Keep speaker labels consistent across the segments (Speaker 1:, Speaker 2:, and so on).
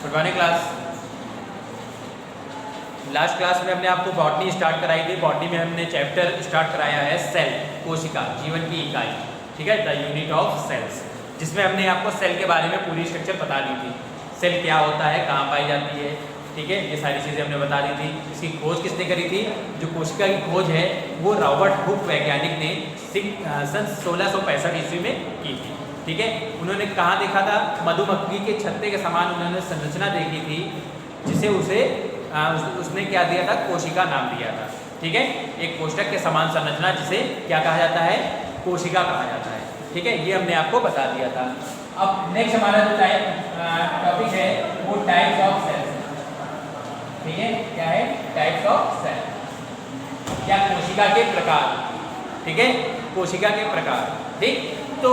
Speaker 1: Good morning class. Last class में हमने आपको बॉटनी स्टार्ट कराई थी। बॉटनी में हमने चैप्टर स्टार्ट कराया है सेल, कोशिका, जीवन की इकाई, ठीक है, द यूनिट ऑफ सेल्स, जिसमें हमने आपको सेल के बारे में पूरी स्ट्रक्चर बता दी थी। सेल क्या होता है, कहाँ पाई जाती है, ठीक है, ये सारी चीज़ें हमने बता दी थी। इसकी खोज किसने करी थी? जो कोशिका की खोज है वो रॉबर्ट हुक वैज्ञानिक ने सन 1665 ईस्वी में की थी, ठीक है। उन्होंने कहाँ देखा था? मधुमक्खी के छत्ते के समान उन्होंने संरचना देखी थी, जिसे उसने क्या दिया था? कोशिका नाम दिया था, ठीक है। एक कोष्ठक के समान संरचना जिसे क्या कहा जाता है? कोशिका कहा जाता है, ठीक है। ये हमने आपको बता दिया था। अब नेक्स्ट हमारा जो टॉपिक है वो टाइप्स ऑफ सेल्स, ठीक है। क्या है? टाइप्स ऑफ सेल या कोशिका के प्रकार, ठीक है, कोशिका के प्रकार, ठीक। तो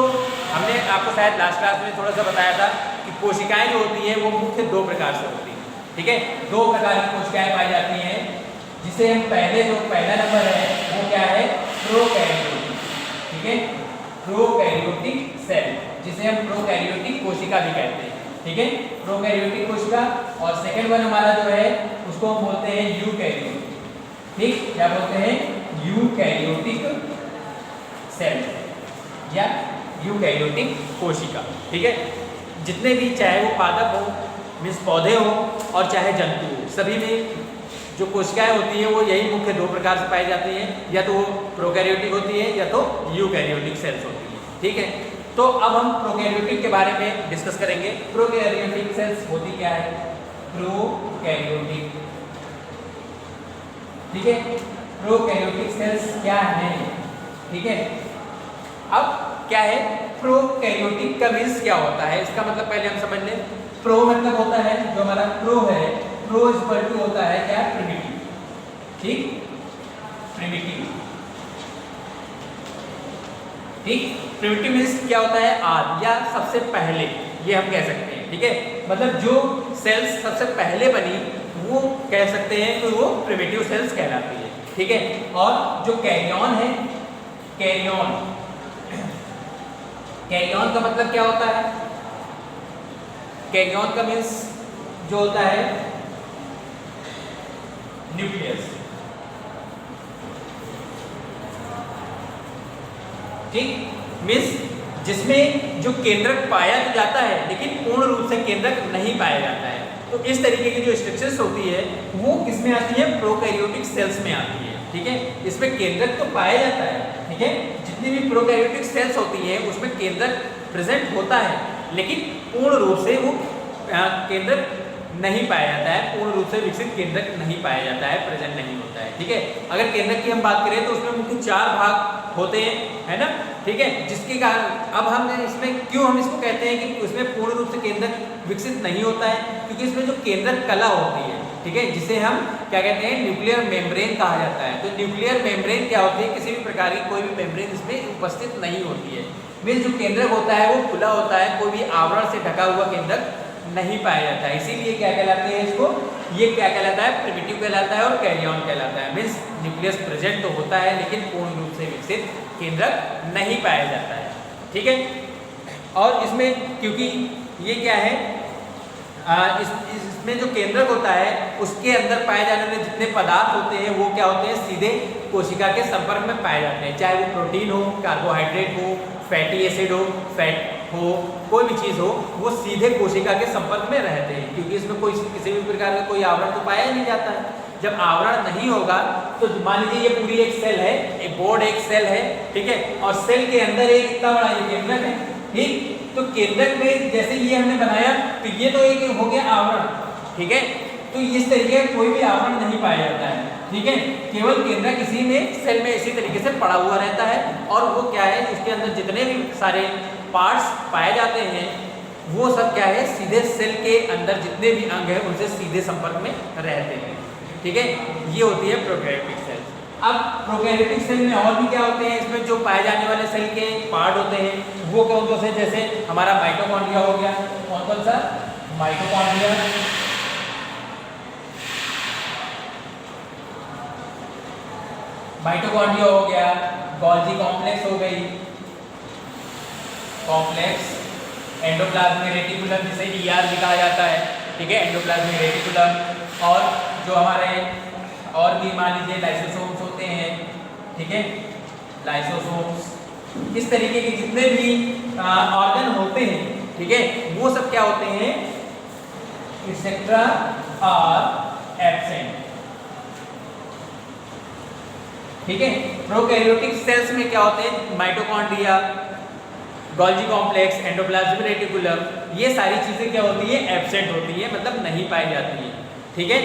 Speaker 1: हमने आपको शायद लास्ट क्लास में थोड़ा सा बताया था कि कोशिकाएं जो होती हैं वो मुख्य दो प्रकार से होती हैं, ठीक है। दो प्रकार की कोशिकाएं पाई जाती हैं, जिसे हम पहला नंबर है वो क्या है? प्रोकैरियोटिक, ठीक है, प्रोकैरियोटिक सेल, जिसे हम प्रोकैरियोटिक कोशिका भी कहते हैं, ठीक है, प्रोकैरियोटिक कोशिका। और सेकंड वन हमारा जो है उसको हम बोलते हैं यूकैरियोटिक, ठीक, क्या बोलते हैं? यूकैरियोटिक सेल या यूकैरियोटिक कोशिका, ठीक है। जितने भी, चाहे वो पादप हो, मीन्स पौधे हो, और चाहे जंतु हो, सभी में जो कोशिकाएं होती हैं वो यही मुख्य दो प्रकार से पाई जाती हैं, या तो वो प्रोकैरियोटिक होती है या तो यूकैरियोटिक सेल्स होती है, ठीक है। तो अब हम प्रोकैरियोटिक के बारे में डिस्कस करेंगे। प्रोकैरियोटिक सेल्स होती क्या है? प्रोकैरियोटिक, ठीक है, प्रोकैरियोटिक सेल्स क्या है, ठीक है। अब क्या है प्रोकैरियोटिक का मीन्स क्या होता है, इसका मतलब पहले हम समझ लें। प्रो मतलब होता है, जो हमारा प्रो है, प्रो इक्वल टू होता है क्या? प्रिमिटिव, ठीक, प्रिमिटिव, ठीक। प्रिमिटिव मीन्स क्या होता है? आदि या सबसे पहले, ये हम कह सकते हैं, ठीक है। मतलब जो सेल्स सबसे पहले बनी वो कह सकते हैं कि वो प्रिमिटिव सेल्स कहलाती है, ठीक है। और जो कैरियन है, कैरियन, कैरियन का मतलब क्या होता है? कैरियन का मीन्स जो होता है न्यूक्लियस, ठीक, मीन्स जिसमें जो केंद्रक पाया तो जाता है लेकिन पूर्ण रूप से केंद्रक नहीं पाया जाता है। तो इस तरीके की जो स्ट्रक्चर्स होती है वो किसमें आती है? प्रोकैरियोटिक सेल्स में आती है, ठीक है। इसमें केंद्रक तो पाया जाता है, ठीक है। जितनी भी प्रोकैरियोटिक सेल्स होती है उसमें केंद्रक प्रेजेंट होता है, लेकिन पूर्ण रूप से वो केंद्रक नहीं पाया जाता है, पूर्ण रूप से विकसित केंद्रक नहीं पाया जाता है, प्रेजेंट नहीं होता है, ठीक है। अगर केंद्रक की हम बात करें तो उसमें मुख्य 4 भाग होते हैं, है ना, ठीक है। जिसके कारण अब हम इसमें क्यों हम इसको कहते हैं कि उसमें पूर्ण रूप से केंद्रक विकसित नहीं होता है? क्योंकि इसमें जो केंद्रक कला होती है, ठीक है, जिसे हम क्या कहते हैं? न्यूक्लियर मेम्ब्रेन कहा जाता है। तो न्यूक्लियर मेम्ब्रेन क्या होती है? किसी भी प्रकार की कोई भी मेम्ब्रेन इसमें उपस्थित नहीं होती है। मीन्स जो केंद्रक होता है वो खुला होता है, कोई भी आवरण से ढका हुआ केंद्रक नहीं पाया जाता है। इसीलिए क्या कहलाते हैं इसको? ये क्या कहलाता है? प्रिमिटिव कहलाता है और कैरियन कहलाता है। मीन्स न्यूक्लियस प्रेजेंट तो होता है लेकिन पूर्ण रूप से विकसित केंद्रक नहीं पाया जाता है, ठीक है। और इसमें क्योंकि ये क्या है, इसमें जो केंद्रक होता है उसके अंदर पाए जाने वाले जितने पदार्थ होते हैं वो क्या होते हैं? सीधे कोशिका के संपर्क में पाए जाते हैं, चाहे वो प्रोटीन हो, कार्बोहाइड्रेट हो, फैटी एसिड हो, फैट हो, कोई भी चीज़ हो, वो सीधे कोशिका के संपर्क में रहते हैं, क्योंकि इसमें कोई किसी भी प्रकार का कोई आवरण तो पाया नहीं जाता है। जब आवरण नहीं होगा तो मान लीजिए ये पूरी एक सेल है, एक बोर्ड एक सेल है, ठीक है, और सेल के अंदर एक इतना बड़ा ये केंद्रक है, ठीक। तो केंद्रक में जैसे ये हमने बनाया तो ये तो एक हो गया आवरण, ठीक है। तो इस तरीके का कोई भी आवरण नहीं पाया जाता है, ठीक है। केवल केंद्रक इसी में सेल में इसी तरीके से पड़ा हुआ रहता है, और वो क्या है, उसके अंदर जितने भी सारे पार्ट्स पाए जाते हैं वो सब क्या है? सीधे सेल के अंदर जितने भी अंग हैं उनसे सीधे संपर्क में रहते हैं, ठीक है। ये होती है प्रोकैरियोटिक सेल। अब प्रोकैरियोटिक सेल में और भी क्या होते हैं? इसमें जो पाए जाने वाले सेल के पार्ट होते हैं वो कौन कौन से? जैसे हमारा माइटोकॉन्ड्रिया हो गया, कौन कौन सा? माइटोकॉन्ड्रिया, माइटोकॉन्ड्रिया हो गया, गोल्जी कॉम्प्लेक्स हो गई, कॉम्प्लेक्स, एंडोप्लाज्मिक रेटिकुलम जिसे ER लिखा जाता है, ठीक है, एंडोप्लाज्मिक रेटिकुलम। और जो हमारे और भी मान लीजिए लाइसोसोम्स होते हैं, ठीक है, लाइसोसोम्स, इस तरीके के जितने भी ऑर्गन होते हैं, ठीक है, वो सब क्या होते हैं, एक्सेट्रा आर एब्सेंट। ठीक है, प्रोकैरियोटिक सेल्स में क्या होते हैं, mitochondria, Golgi complex, endoplasmic reticulum, ये सारी चीजें क्या होती है, एब्सेंट होती है, मतलब नहीं पाई जाती है। ठीक है,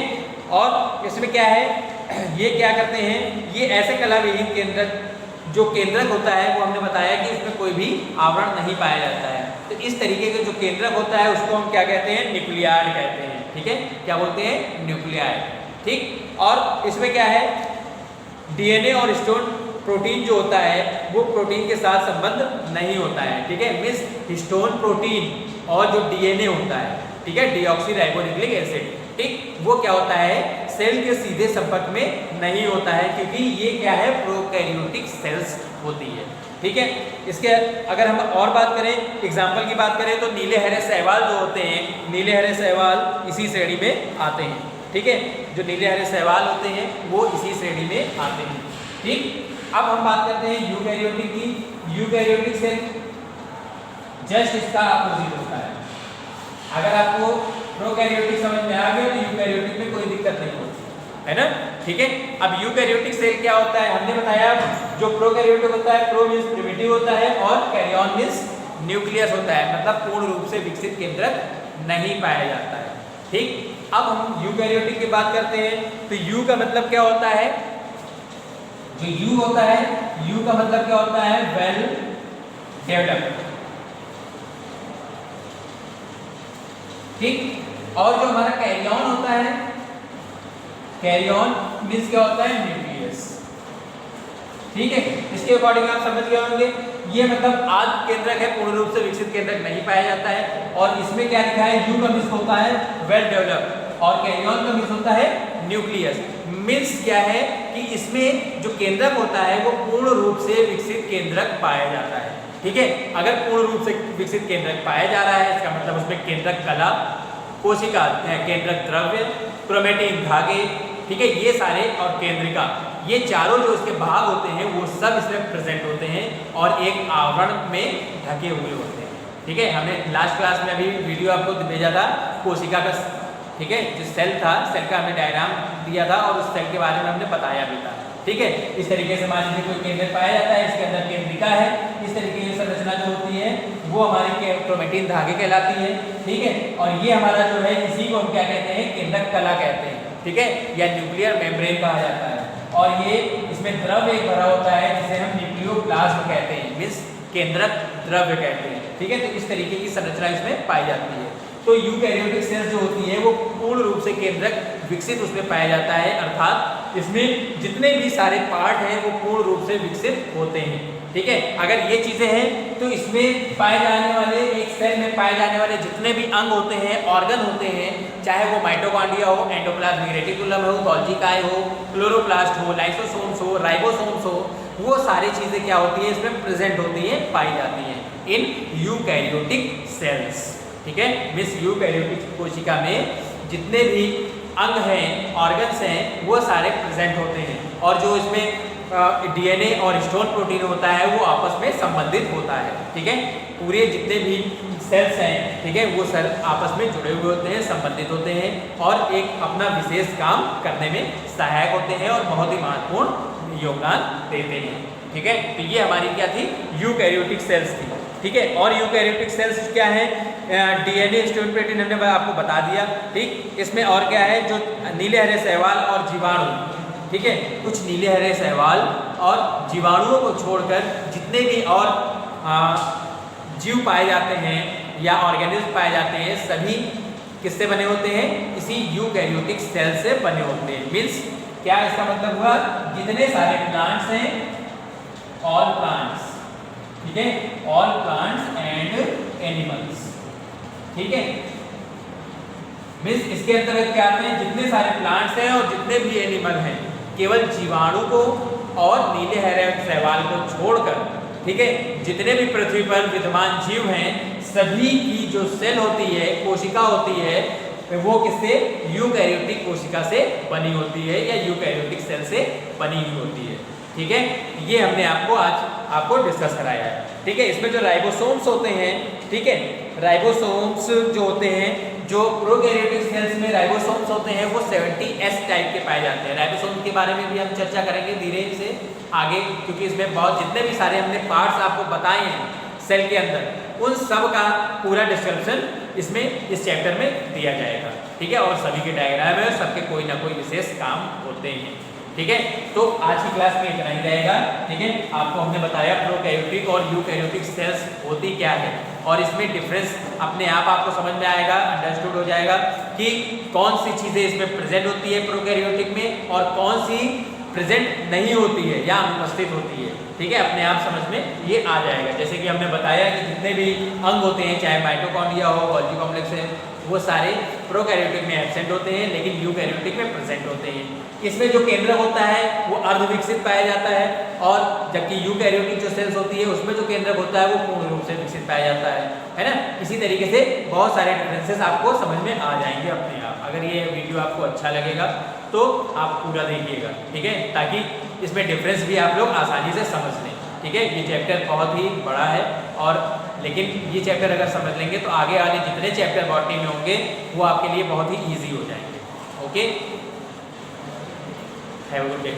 Speaker 1: और इसमें क्या है, ये क्या करते हैं, ये ऐसे कलाविहीन केंद्रक, जो केंद्रक होता है वो हमने बताया कि उसमें कोई भी आवरण नहीं पाया जाता है। तो इस तरीके का जो केंद्रक होता है उसको हम क्या कहते हैं, न्यूक्लियाइड कहते हैं। ठीक है, क्या बोलते हैं, न्यूक्लियाइड। ठीक, और इसमें क्या है, डीएनए और हिस्टोन प्रोटीन जो होता है वो प्रोटीन के साथ संबंध नहीं होता है। ठीक है, मीन्स हिस्टोन प्रोटीन और जो डीएनए होता है, ठीक है, डीऑक्सीराइबोन्यूक्लिक एसिड, ठीक, वो क्या होता है, सेल के सीधे संपर्क में नहीं होता है, क्योंकि ये क्या है, प्रोकैरियोटिक सेल्स होती है। ठीक है, इसके अगर हम और बात करें, एग्जाम्पल की बात करें, तो नीले हरे शैवाल जो होते हैं, नीले हरे शैवाल इसी श्रेणी में आते हैं। ठीक है, जो नीले हरे शैवाल होते हैं वो इसी श्रेणी में आते हैं। ठीक, अब हम बात करते हैं यूकैरियोटिक की। यूकैरियोटिक सेल जस्ट इसका अपोजिट होता है। अगर आपको प्रोकैरियोटिक समझ में आ गया तो यूकैरियोटिक में कोई दिक्कत नहीं होती है ना। ठीक है, अब यूकैरियोटिक सेल क्या होता है, हमने बताया जो प्रोकैरियोटिक होता है, प्रो मीन्स प्रिमिटिव होता है और कैरियन मीन्स न्यूक्लियस होता है, मतलब पूर्ण रूप से विकसित केंद्रक नहीं पाया जाता है। ठीक, अब हम यूकैरियोटिक की बात करते हैं, तो यू का मतलब क्या होता है, जो यू होता है, यू का मतलब क्या होता है, वेल डेवलप्ड। ठीक, और जो हमारा कैरियन होता है, कैरियन मीन्स क्या होता है, न्यूक्लियस। ठीक है, इसके अकॉर्डिंग आप समझ गए होंगे, ये मतलब आद्य केंद्रक है, पूर्ण रूप से विकसित केंद्रक नहीं पाया जाता है। और इसमें क्या लिखा है, यू का मीन्स होता है वेल डेवलप्ड और कैरियन का मीन्स होता है न्यूक्लियस। मीन्स क्या है कि इसमें जो केंद्रक होता है वो पूर्ण रूप से विकसित केंद्रक पाया जाता है। ठीक है, अगर पूर्ण रूप से विकसित केंद्रक पाया जा रहा है, इसका मतलब उसमें केंद्रक कला, कोशिका, केंद्रक द्रव्य, क्रोमेटिन धागे, ठीक है, ये सारे, और केंद्रिका, ये चारों जो इसके भाग होते हैं वो सब इसमें प्रेजेंट होते हैं और एक आवरण में ढके हुए होते हैं। ठीक है, हमने लास्ट क्लास में अभी वीडियो आपको भेजा था कोशिका का, ठीक है, जो सेल था, सेल का हमने डायग्राम दिया था और उस सेल के बारे में हमने बताया भी था। ठीक है, इस तरीके से मान लीजिए कोई केंद्रक पाया जाता है, इसके अंदर केंद्रिका है, इस तरीके की संरचना जो होती है वो हमारी क्रोमेटिन धागे कहलाती है। ठीक है, और ये हमारा जो है, इसी को हम क्या कहते हैं, केंद्रक कला कहते हैं। ठीक है, या न्यूक्लियर मेम्ब्रेन कहा जाता है, और ये इसमें द्रव्य एक भरा होता है जिसे हम न्यूक्लियोप्लाज्म कहते हैं, मीन्स केंद्रक द्रव्य कहते हैं। ठीक है, तो इस तरीके की संरचना इसमें पाई जाती है। तो यूकैरियोटिक सेल्स जो होती है वो पूर्ण रूप से केंद्रक विकसित उसमें पाया जाता है, अर्थात इसमें जितने भी सारे पार्ट हैं वो पूर्ण रूप से विकसित होते हैं। ठीक है, अगर ये चीजें हैं तो इसमें पाए जाने वाले, एक सेल में पाए जाने वाले जितने भी अंग होते हैं, ऑर्गन होते हैं, चाहे वो माइटोकॉन्ड्रिया हो, एंडोप्लाज्मिक रेटिकुलम हो, गोल्जी काय हो, क्लोरोप्लास्ट हो, लाइसोसोम्स हो, राइबोसोम्स हो, वो सारी चीजें क्या होती हैं, इसमें प्रेजेंट होती हैं, पाई जाती हैं इन यूकैरियोटिक सेल्स। ठीक है, मिस यूकैरियोटिक कोशिका में जितने भी अंग हैं, ऑर्गन्स हैं, वो सारे प्रेजेंट होते हैं, और जो इसमें डीएनए और हिस्टोन प्रोटीन होता है वो आपस में संबंधित होता है। ठीक है, पूरे जितने भी सेल्स हैं, ठीक है, वो सेल आपस में जुड़े हुए होते हैं, संबंधित होते हैं और एक अपना विशेष काम करने में सहायक होते हैं और बहुत ही महत्वपूर्ण योगदान देते हैं। ठीक है, तो ये हमारी क्या थी, यूकैरियोटिक सेल्स थी। ठीक है, और यूकैरियोटिक सेल्स क्या है, डीएनए, हिस्टोन प्रोटीन हमने आपको बता दिया। ठीक, इसमें और क्या है, जो नीले हरे शैवाल और जीवाणु, ठीक है, कुछ नीले हरे शैवाल और जीवाणुओं को छोड़कर जितने भी और जीव पाए जाते हैं या ऑर्गेनिज्म पाए जाते हैं, सभी किससे बने होते हैं, इसी यूकैरियोटिक सेल से बने होते हैं। मीन्स क्या इसका मतलब हुआ, जितने सारे प्लांट्स हैं, ऑल प्लांट्स, ठीक है, ऑल प्लांट्स एंड एनिमल्स। ठीक है, मीन्स इसके अंतर्गत क्या आते हैं, जितने सारे प्लांट्स हैं और जितने भी एनिमल हैं, केवल जीवाणु को और नीले हरे शैवाल को छोड़कर, ठीक है, जितने भी पृथ्वी पर विद्यमान जीव हैं, सभी की जो सेल होती है, कोशिका होती है, वो किससे, यूकैरियोटिक कोशिका से बनी होती है या यूकैरियोटिक सेल से बनी हुई होती है। ठीक है, ये हमने आपको डिस्कस कराया है। ठीक है, इसमें जो राइबोसोम्स होते हैं, ठीक है, राइबोसोम्स जो होते हैं, जो प्रोकैरियोटिक सेल्स में राइबोसोम्स होते हैं वो 70S टाइप के पाए जाते हैं। राइबोसोम्स के बारे में भी हम चर्चा करेंगे धीरे से आगे, क्योंकि इसमें बहुत जितने भी सारे हमने पार्ट्स आपको बताए हैं सेल के अंदर, उन सब का पूरा डिस्क्रिप्शन इसमें इस चैप्टर में दिया जाएगा। ठीक है, और सभी के डायग्राम है, सबके कोई ना कोई विशेष काम होते हैं। ठीक है, तो आज की क्लास में इतना ही रहेगा। ठीक है, आपको हमने बताया प्रोकैरियोटिक और यूकैरियोटिक सेल्स होती क्या है, और इसमें डिफरेंस अपने आप आपको समझ में आएगा, अंडरस्टूड हो जाएगा कि कौन सी चीज़ें इसमें प्रेजेंट होती है प्रोकैरियोटिक में और कौन सी प्रेजेंट नहीं होती है या अनुपस्थित होती है। ठीक है, अपने आप समझ में ये आ जाएगा। जैसे कि हमने बताया कि जितने भी अंग होते हैं, चाहे माइटोकॉन्ड्रिया हो, गोल्गी कॉम्प्लेक्स है, वो सारे प्रोकैरियोटिक में एब्सेंट होते हैं लेकिन यूकैरियोटिक में प्रेजेंट होते हैं। इसमें जो केंद्रक होता है वो अर्धविकसित पाया जाता है, और जबकि यूकैरियोटिक जो सेल्स होती है उसमें जो केंद्रक होता है वो पूर्ण रूप से विकसित पाया जाता है ना। इसी तरीके से बहुत सारे डिफरेंसेस आपको समझ में आ जाएंगे अपने आप। अगर ये वीडियो आपको अच्छा लगेगा तो आप पूरा देखिएगा। ठीक है, ताकि इसमें डिफरेंस भी आप लोग आसानी से समझ लें। ठीक है, ये चैप्टर बहुत ही बड़ा है, और लेकिन ये चैप्टर अगर समझ लेंगे तो आगे वाले जितने चैप्टर बॉटनी में होंगे वो आपके लिए बहुत ही ईजी हो जाएंगे। Okay, have a good day.